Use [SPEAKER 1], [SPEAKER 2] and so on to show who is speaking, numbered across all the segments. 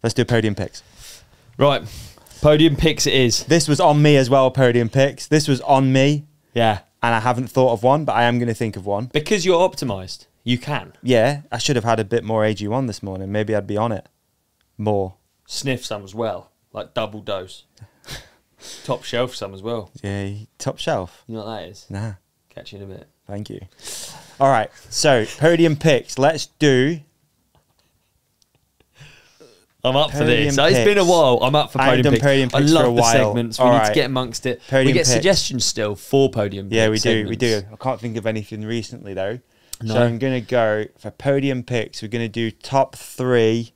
[SPEAKER 1] Let's do podium picks.
[SPEAKER 2] Right. Podium picks it is.
[SPEAKER 1] This was on me as well, podium picks. This was on me.
[SPEAKER 2] Yeah.
[SPEAKER 1] And I haven't thought of one, but I am going to think of one.
[SPEAKER 2] Because you're optimised. You can.
[SPEAKER 1] Yeah, I should have had a bit more AG1 this morning. Maybe I'd be on it more.
[SPEAKER 2] Sniff some as well. Like double dose. Top shelf some as well.
[SPEAKER 1] Yeah, top shelf.
[SPEAKER 2] You know what that is?
[SPEAKER 1] Nah.
[SPEAKER 2] Catch you in a bit.
[SPEAKER 1] Thank you. All right, so podium picks. Let's do...
[SPEAKER 2] I'm up for this.
[SPEAKER 1] Podium
[SPEAKER 2] It's been a while. I'm up for podium picks.
[SPEAKER 1] Podium picks
[SPEAKER 2] I love
[SPEAKER 1] for a
[SPEAKER 2] the
[SPEAKER 1] while.
[SPEAKER 2] segments. We need to get amongst it.
[SPEAKER 1] Podium
[SPEAKER 2] we get
[SPEAKER 1] picks.
[SPEAKER 2] suggestions still for podium picks.
[SPEAKER 1] Yeah, we do.
[SPEAKER 2] segments.
[SPEAKER 1] We do. I can't think of anything recently, though.
[SPEAKER 2] No.
[SPEAKER 1] So I'm going to go for podium picks. We're going to do top 3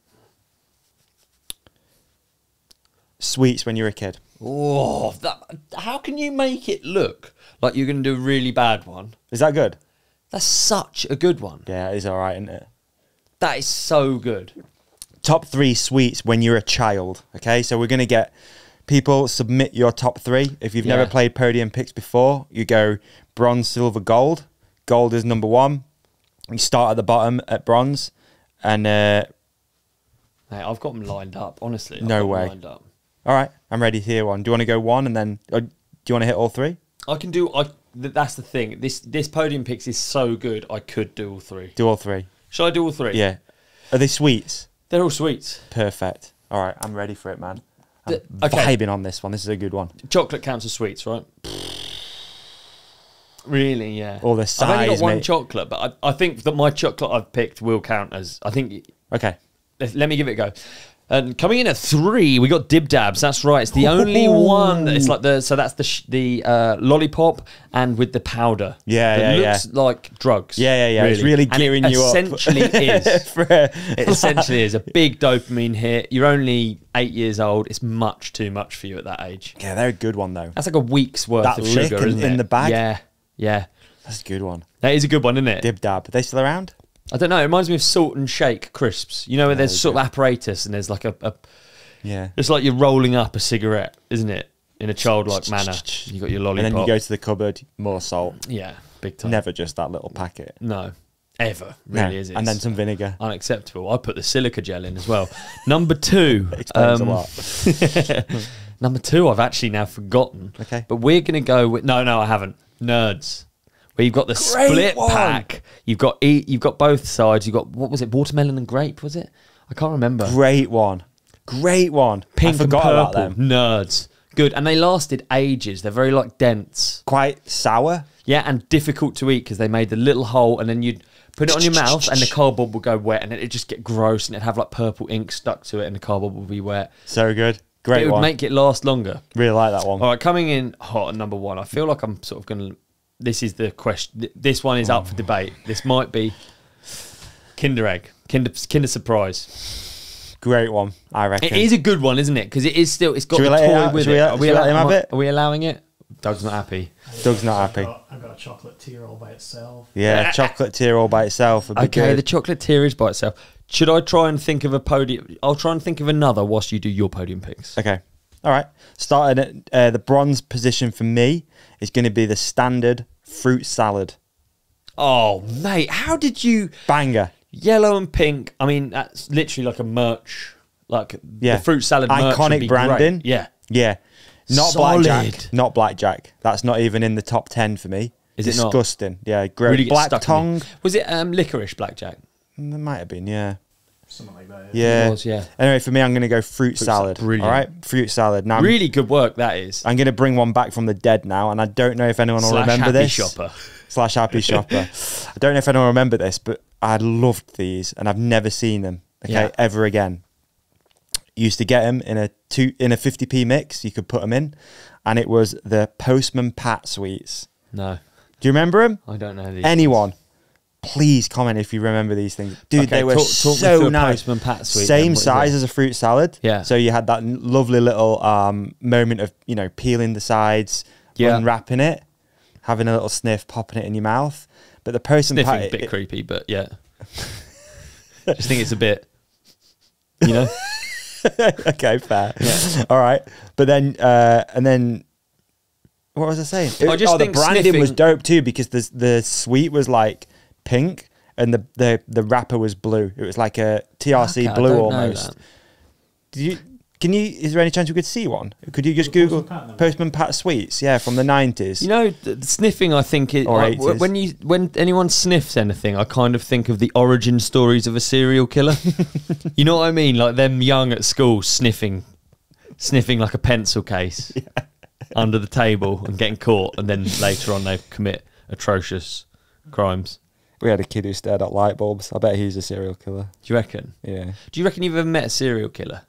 [SPEAKER 1] sweets when you're a kid.
[SPEAKER 2] Oh, how can you make it look like you're going to do a really bad one?
[SPEAKER 1] Is that good?
[SPEAKER 2] That's such a good one.
[SPEAKER 1] Yeah, it is all right, isn't it?
[SPEAKER 2] That is so good.
[SPEAKER 1] Top 3 sweets when you're a child. Okay, so we're going to get people submit your top 3. If you've never played podium picks before, you go bronze, silver, gold. Gold is number 1. You start at the bottom at bronze, and
[SPEAKER 2] Mate, I've got them lined up. Honestly,
[SPEAKER 1] no way.
[SPEAKER 2] Lined up.
[SPEAKER 1] All right, I'm ready to hear one. Do you want to go 1 and then? Or do you want to hit all 3?
[SPEAKER 2] I can do. That's the thing. This podium picks is so good. I could do all 3.
[SPEAKER 1] Do all 3.
[SPEAKER 2] Shall I do all 3?
[SPEAKER 1] Yeah. Are they sweets?
[SPEAKER 2] They're all sweets.
[SPEAKER 1] Perfect. All right, I'm ready for it, man. I'm
[SPEAKER 2] Okay.
[SPEAKER 1] vibing on this one. This is a good one.
[SPEAKER 2] Chocolate counts as sweets, right? Really, yeah.
[SPEAKER 1] All the size,
[SPEAKER 2] I've only got one
[SPEAKER 1] mate.
[SPEAKER 2] chocolate, but I think that my chocolate I've picked will count as. I think.
[SPEAKER 1] Okay.
[SPEAKER 2] Let me give it a go. And coming in at 3, we got Dib Dabs. That's right. It's the only one. It's like so that's the lollipop and with the powder.
[SPEAKER 1] Yeah,
[SPEAKER 2] it looks like drugs.
[SPEAKER 1] Yeah. Really. It's really gearing you up.
[SPEAKER 2] Essentially is. It essentially is a big dopamine hit. You're only 8 years old. It's much too much for you at that age.
[SPEAKER 1] Yeah, they're a good one though.
[SPEAKER 2] That's like a week's worth
[SPEAKER 1] That
[SPEAKER 2] of
[SPEAKER 1] lick
[SPEAKER 2] sugar, isn't it?
[SPEAKER 1] in the bag.
[SPEAKER 2] Yeah.
[SPEAKER 1] That's a good one.
[SPEAKER 2] That is a good one, isn't it?
[SPEAKER 1] Dib Dab. Are they still around?
[SPEAKER 2] I don't know. It reminds me of Salt and Shake crisps. You know, where there's sort of apparatus and there's like
[SPEAKER 1] yeah.
[SPEAKER 2] It's like you're rolling up a cigarette, isn't it? In a childlike manner. You got your lollipop.
[SPEAKER 1] And then you go to the cupboard, more salt.
[SPEAKER 2] Yeah, big time.
[SPEAKER 1] Never just that little packet.
[SPEAKER 2] No, ever. Really is.
[SPEAKER 1] And then some vinegar.
[SPEAKER 2] Unacceptable. I put the silica gel in as well. Number 2.
[SPEAKER 1] Explains a lot.
[SPEAKER 2] Number 2, I've actually now forgotten.
[SPEAKER 1] Okay.
[SPEAKER 2] But we're going to go with... No, I haven't. Nerds. Where you've got the split pack. You've got both sides. You've got, what was it, watermelon and grape, was it? I can't remember.
[SPEAKER 1] Great one. Great one.
[SPEAKER 2] Pink
[SPEAKER 1] I forgot
[SPEAKER 2] and
[SPEAKER 1] about
[SPEAKER 2] purple.
[SPEAKER 1] them.
[SPEAKER 2] Nerds. Good. And they lasted ages. They're very, like, dense.
[SPEAKER 1] Quite sour.
[SPEAKER 2] Yeah, and difficult to eat because they made the little hole and then you'd put it on your mouth and the cardboard would go wet and then it'd just get gross and it'd have, like, purple ink stuck to it and the cardboard would be wet.
[SPEAKER 1] So good. Great
[SPEAKER 2] It would
[SPEAKER 1] one.
[SPEAKER 2] make it last longer.
[SPEAKER 1] Really like that one.
[SPEAKER 2] All right, coming in hot at number 1. I feel like I'm sort of going to... This is the question. This one is up for debate. This might be Kinder Egg. Kinder Surprise.
[SPEAKER 1] Great one, I reckon.
[SPEAKER 2] It is a good one, isn't it? Because it is still... It's got
[SPEAKER 1] Should
[SPEAKER 2] the
[SPEAKER 1] we let it
[SPEAKER 2] toy
[SPEAKER 1] out?
[SPEAKER 2] with
[SPEAKER 1] Should
[SPEAKER 2] it.
[SPEAKER 1] we let him have it?
[SPEAKER 2] Are we allowing it? Doug's not happy.
[SPEAKER 1] Doug's not happy.
[SPEAKER 3] I've got a chocolate tier all by itself.
[SPEAKER 1] Yeah, chocolate tier all by itself. Would be
[SPEAKER 2] Okay,
[SPEAKER 1] good.
[SPEAKER 2] the chocolate tier is by itself. Should I try and think of a podium? I'll try and think of another whilst you do your podium picks.
[SPEAKER 1] Okay. All right. Starting at the bronze position for me is going to be the standard fruit salad.
[SPEAKER 2] Oh, mate, how did you...
[SPEAKER 1] Banger.
[SPEAKER 2] Yellow and pink. I mean, that's literally like a merch. Like
[SPEAKER 1] Yeah.
[SPEAKER 2] the fruit salad merch would
[SPEAKER 1] Iconic
[SPEAKER 2] be
[SPEAKER 1] branding.
[SPEAKER 2] great. Yeah.
[SPEAKER 1] Yeah. Not
[SPEAKER 2] Solid.
[SPEAKER 1] blackjack. Not blackjack. That's not even in the top 10 for me.
[SPEAKER 2] Is it not?
[SPEAKER 1] Disgusting. Yeah. Great.
[SPEAKER 2] Really gets
[SPEAKER 1] Black
[SPEAKER 2] stuck in
[SPEAKER 1] tongue.
[SPEAKER 2] me. Was it licorice blackjack?
[SPEAKER 1] There might have been, yeah.
[SPEAKER 3] Something like that.
[SPEAKER 1] Yeah.
[SPEAKER 2] It was, yeah.
[SPEAKER 1] Anyway, for me, I'm going to go fruit salad.
[SPEAKER 2] Brilliant.
[SPEAKER 1] All right? Fruit salad. Now,
[SPEAKER 2] Really good work, that is.
[SPEAKER 1] I'm going to bring one back from the dead now, and I don't know if anyone will remember
[SPEAKER 2] happy
[SPEAKER 1] this.
[SPEAKER 2] shopper.
[SPEAKER 1] / happy shopper. I don't know if anyone will remember this, but I loved these, and I've never seen them, ever again. Used to get them in a 50p mix. You could put them in, and it was the Postman Pat sweets.
[SPEAKER 2] No.
[SPEAKER 1] Do you remember them?
[SPEAKER 2] I don't know these.
[SPEAKER 1] Anyone? Please comment if you remember these things. Dude,
[SPEAKER 2] Okay,
[SPEAKER 1] they were
[SPEAKER 2] talk me
[SPEAKER 1] so
[SPEAKER 2] through a
[SPEAKER 1] nice.
[SPEAKER 2] Postman Pat sweet then.
[SPEAKER 1] Same
[SPEAKER 2] What is
[SPEAKER 1] size
[SPEAKER 2] it?
[SPEAKER 1] as a fruit salad.
[SPEAKER 2] Yeah.
[SPEAKER 1] So you had that lovely little moment of, peeling the sides,
[SPEAKER 2] Yeah.
[SPEAKER 1] unwrapping it, having a little sniff, popping it in your mouth. But the Postman
[SPEAKER 2] Sniffing
[SPEAKER 1] Pat...
[SPEAKER 2] a bit creepy, but yeah. Just think it's a bit, you know?
[SPEAKER 1] Okay, fair.
[SPEAKER 2] Yeah.
[SPEAKER 1] All right. But then, and then... What was I saying?
[SPEAKER 2] I just
[SPEAKER 1] the
[SPEAKER 2] think
[SPEAKER 1] branding was
[SPEAKER 2] sniffing-
[SPEAKER 1] dope too, because the sweet was like pink and the wrapper was blue. It was like a TRC
[SPEAKER 2] Okay, I
[SPEAKER 1] blue
[SPEAKER 2] don't know
[SPEAKER 1] almost.
[SPEAKER 2] that.
[SPEAKER 1] Is there any chance we could see one? Could you just Google Postman Pat sweets? Yeah, from the 90s.
[SPEAKER 2] You know, the sniffing, I think,
[SPEAKER 1] Or
[SPEAKER 2] 80s. When anyone sniffs anything, I kind of think of the origin stories of a serial killer. You know what I mean? Like them young at school sniffing like a pencil case under the table and getting caught, and then later on they commit atrocious crimes.
[SPEAKER 1] We had a kid who stared at light bulbs. I bet he's a serial killer.
[SPEAKER 2] Do you reckon?
[SPEAKER 1] Yeah.
[SPEAKER 2] Do you reckon you've ever met a serial killer?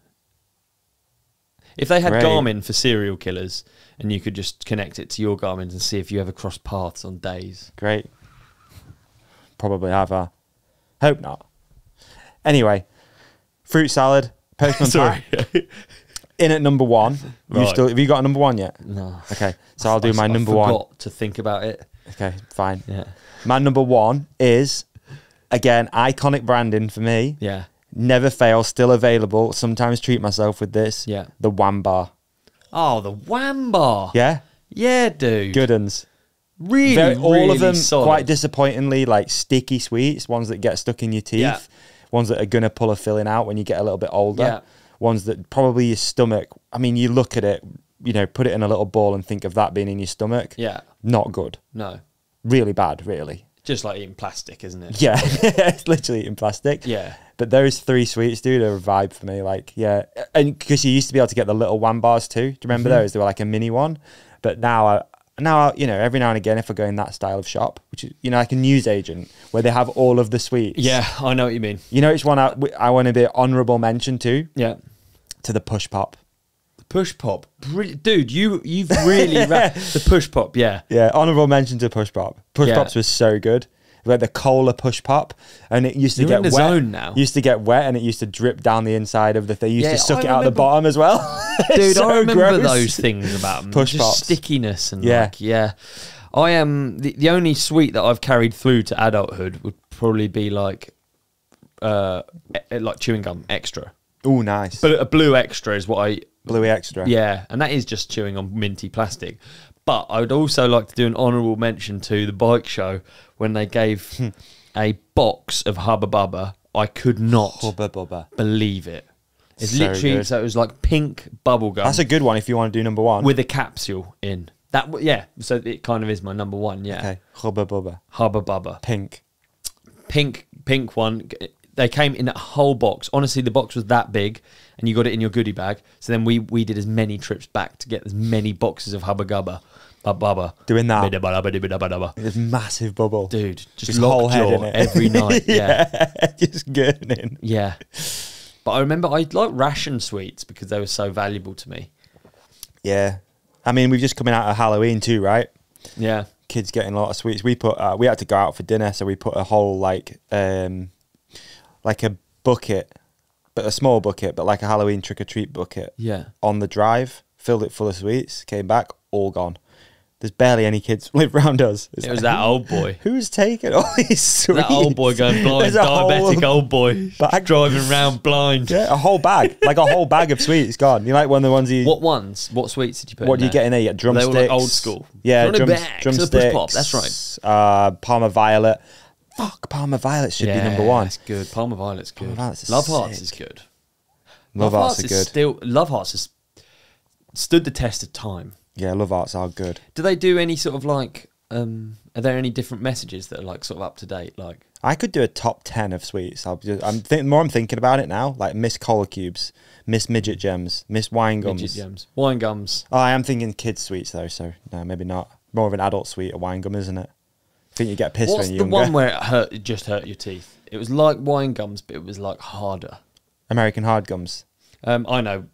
[SPEAKER 2] If they had Garmin for serial killers and you could just connect it to your Garmin and see if you ever cross paths on days.
[SPEAKER 1] Great. Probably have. Hope not. Anyway, fruit salad, Postman
[SPEAKER 2] Sorry.
[SPEAKER 1] Pat. In at number 1.
[SPEAKER 2] Right.
[SPEAKER 1] Have you got a number 1 yet?
[SPEAKER 2] No.
[SPEAKER 1] Okay, so I'll do my number 1.
[SPEAKER 2] I forgot to think about it.
[SPEAKER 1] Okay, fine.
[SPEAKER 2] Yeah.
[SPEAKER 1] My number 1 is, again, iconic branding for me.
[SPEAKER 2] Yeah.
[SPEAKER 1] Never fail, still available. Sometimes treat myself with this.
[SPEAKER 2] Yeah.
[SPEAKER 1] The Wham Bar.
[SPEAKER 2] Oh, the Wham Bar.
[SPEAKER 1] Yeah?
[SPEAKER 2] Yeah, dude.
[SPEAKER 1] Good uns.
[SPEAKER 2] Really,
[SPEAKER 1] all of them
[SPEAKER 2] solid.
[SPEAKER 1] quite disappointingly like sticky sweets, ones that get stuck in your teeth,
[SPEAKER 2] Yeah.
[SPEAKER 1] ones that are going to pull a filling out when you get a little bit older,
[SPEAKER 2] Yeah.
[SPEAKER 1] ones that probably your stomach, I mean, you look at it, you know, put it in a little ball and think of that being in your stomach.
[SPEAKER 2] Yeah.
[SPEAKER 1] Not good.
[SPEAKER 2] No.
[SPEAKER 1] Really bad, really.
[SPEAKER 2] Just like eating plastic, isn't it?
[SPEAKER 1] Yeah, it's literally eating plastic.
[SPEAKER 2] Yeah.
[SPEAKER 1] But those 3 sweets, dude, are a vibe for me. Like, yeah. And because you used to be able to get the little Wham Bars too. Do you remember those? They were like a mini one. But now, you know, every now and again, if I go in that style of shop, which is, you know, like a newsagent where they have all of the sweets.
[SPEAKER 2] Yeah, I know what you mean.
[SPEAKER 1] You know which one I want to be honourable mention to?
[SPEAKER 2] Yeah.
[SPEAKER 1] To the Push Pop.
[SPEAKER 2] Push Pop. Dude, you've really... The Push Pop, yeah.
[SPEAKER 1] Yeah, honourable mention to Push Pop. Push Pops was so good. Like the cola Push Pop, and it used to
[SPEAKER 2] You're
[SPEAKER 1] get
[SPEAKER 2] in the
[SPEAKER 1] wet.
[SPEAKER 2] zone now.
[SPEAKER 1] Used to get wet, and it used to drip down the inside of the thing. You used to suck it out the
[SPEAKER 2] remember-
[SPEAKER 1] bottom as well.
[SPEAKER 2] Dude,
[SPEAKER 1] So
[SPEAKER 2] I remember
[SPEAKER 1] gross.
[SPEAKER 2] those things about them.
[SPEAKER 1] Push
[SPEAKER 2] Just
[SPEAKER 1] Pops.
[SPEAKER 2] stickiness and
[SPEAKER 1] Yeah.
[SPEAKER 2] like, yeah. I am the only sweet that I've carried through to adulthood would probably be like chewing gum extra.
[SPEAKER 1] Oh, nice.
[SPEAKER 2] But a blue extra is what I...
[SPEAKER 1] Bluey Extra.
[SPEAKER 2] Yeah, and that is just chewing on minty plastic. But I would also like to do an honourable mention to the bike show when they gave a box of Hubba Bubba. I could not
[SPEAKER 1] Hubba Bubba.
[SPEAKER 2] believe it. It's
[SPEAKER 1] So
[SPEAKER 2] literally,
[SPEAKER 1] good.
[SPEAKER 2] so it was like pink bubble gum.
[SPEAKER 1] That's a good one if you want to do number 1.
[SPEAKER 2] with a capsule in. Yeah, so it kind of is my number 1, yeah.
[SPEAKER 1] Okay, Hubba Bubba.
[SPEAKER 2] Hubba Bubba.
[SPEAKER 1] Pink.
[SPEAKER 2] Pink one. They came in that whole box. Honestly, the box was that big, and you got it in your goodie bag. So then we did as many trips back to get as many boxes of Hubba Gubba. Bubba.
[SPEAKER 1] Doing that.
[SPEAKER 2] Bidda-bidda-bidda-bidda-bidda.
[SPEAKER 1] There's massive bubble.
[SPEAKER 2] Dude, just
[SPEAKER 1] His whole head in
[SPEAKER 2] lockjaw
[SPEAKER 1] it.
[SPEAKER 2] every night. Yeah.
[SPEAKER 1] Just gurning.
[SPEAKER 2] Yeah. But I remember I like ration sweets because they were so valuable to me.
[SPEAKER 1] Yeah. I mean, we've just coming out of Halloween too, right?
[SPEAKER 2] Yeah.
[SPEAKER 1] Kids getting a lot of sweets. We had to go out for dinner, so we put a whole like a bucket, but a small bucket, but like a Halloween trick or treat bucket.
[SPEAKER 2] Yeah.
[SPEAKER 1] On the drive, filled it full of sweets, came back, all gone. There's barely any kids live around us.
[SPEAKER 2] It was that old boy.
[SPEAKER 1] Who's taking all these sweets?
[SPEAKER 2] That old boy going blind,
[SPEAKER 1] There's a
[SPEAKER 2] diabetic
[SPEAKER 1] whole
[SPEAKER 2] old boy
[SPEAKER 1] bag.
[SPEAKER 2] driving around blind.
[SPEAKER 1] Yeah, a whole bag, like a whole bag of sweets gone. You like one of the ones you...
[SPEAKER 2] What ones? What sweets did you put
[SPEAKER 1] What
[SPEAKER 2] in
[SPEAKER 1] do you
[SPEAKER 2] there?
[SPEAKER 1] get in there? You get
[SPEAKER 2] They were
[SPEAKER 1] drumsticks.
[SPEAKER 2] like old school.
[SPEAKER 1] Yeah,
[SPEAKER 2] Run it back. So the
[SPEAKER 1] drumsticks.
[SPEAKER 2] Push Pop, that's right.
[SPEAKER 1] Parma Violet. Fuck, Parma Violet should be number 1.
[SPEAKER 2] That's good. Palmer Violet's good.
[SPEAKER 1] Palmer Violet's
[SPEAKER 2] Love Hearts
[SPEAKER 1] sick.
[SPEAKER 2] is good.
[SPEAKER 1] Love Hearts are
[SPEAKER 2] is
[SPEAKER 1] good.
[SPEAKER 2] Still, Love Hearts has stood the test of time.
[SPEAKER 1] Yeah, Love Hearts are good.
[SPEAKER 2] Do they do any sort of like? Are there any different messages that are like sort of up to date? Like,
[SPEAKER 1] I could do a top 10 of sweets. I'm thinking about it now. Like Miss Cola Cubes, Miss Midget Gems, Miss Wine Gums.
[SPEAKER 2] midget gems, wine gums.
[SPEAKER 1] Oh, I am thinking kids sweets though, so no, maybe not. More of an adult sweet, a wine gum, isn't it? I think you get pissed
[SPEAKER 2] What's
[SPEAKER 1] when
[SPEAKER 2] the
[SPEAKER 1] you're
[SPEAKER 2] one
[SPEAKER 1] younger.
[SPEAKER 2] where it just hurt your teeth? It was like wine gums, but it was like harder.
[SPEAKER 1] American Hard Gums.
[SPEAKER 2] I know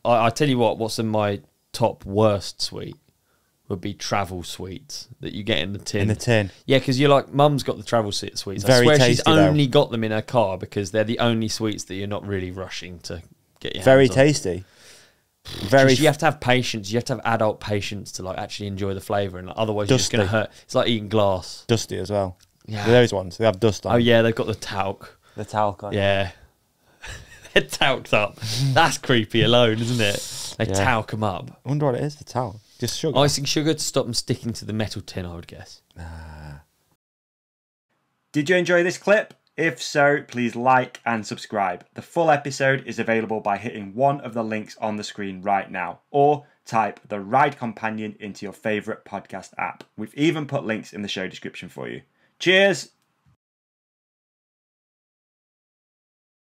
[SPEAKER 2] I tell you what's in my top worst sweet would be travel sweets that you get in the tin.
[SPEAKER 1] In the tin.
[SPEAKER 2] Yeah, because you're like, Mum's got the travel sweets.
[SPEAKER 1] Very
[SPEAKER 2] I swear she's
[SPEAKER 1] tasty, though.
[SPEAKER 2] only got them in her car because they're the only sweets that you're not really rushing to get your
[SPEAKER 1] Very
[SPEAKER 2] hands on.
[SPEAKER 1] tasty. Very.
[SPEAKER 2] Just, you have to have patience. You have to have adult patience to like actually enjoy the flavour, and like, otherwise you're just going to
[SPEAKER 1] Dusty.
[SPEAKER 2] hurt. It's like eating glass.
[SPEAKER 1] Dusty as well.
[SPEAKER 2] Yeah.
[SPEAKER 1] Those ones. They have dust on.
[SPEAKER 2] Oh yeah, they've got the talc.
[SPEAKER 1] The talc on.
[SPEAKER 2] Yeah. They're talced up. That's creepy alone, isn't it? They
[SPEAKER 1] Yeah.
[SPEAKER 2] talc them up.
[SPEAKER 1] I wonder what it is, the talc. Just sugar.
[SPEAKER 2] Icing sugar to stop them sticking to the metal tin, I would guess.
[SPEAKER 1] Did you enjoy this clip? If so, please like and subscribe. The full episode is available by hitting one of the links on the screen right now, or type The Ride Companion into your favourite podcast app. We've even put links in the show description for you. Cheers!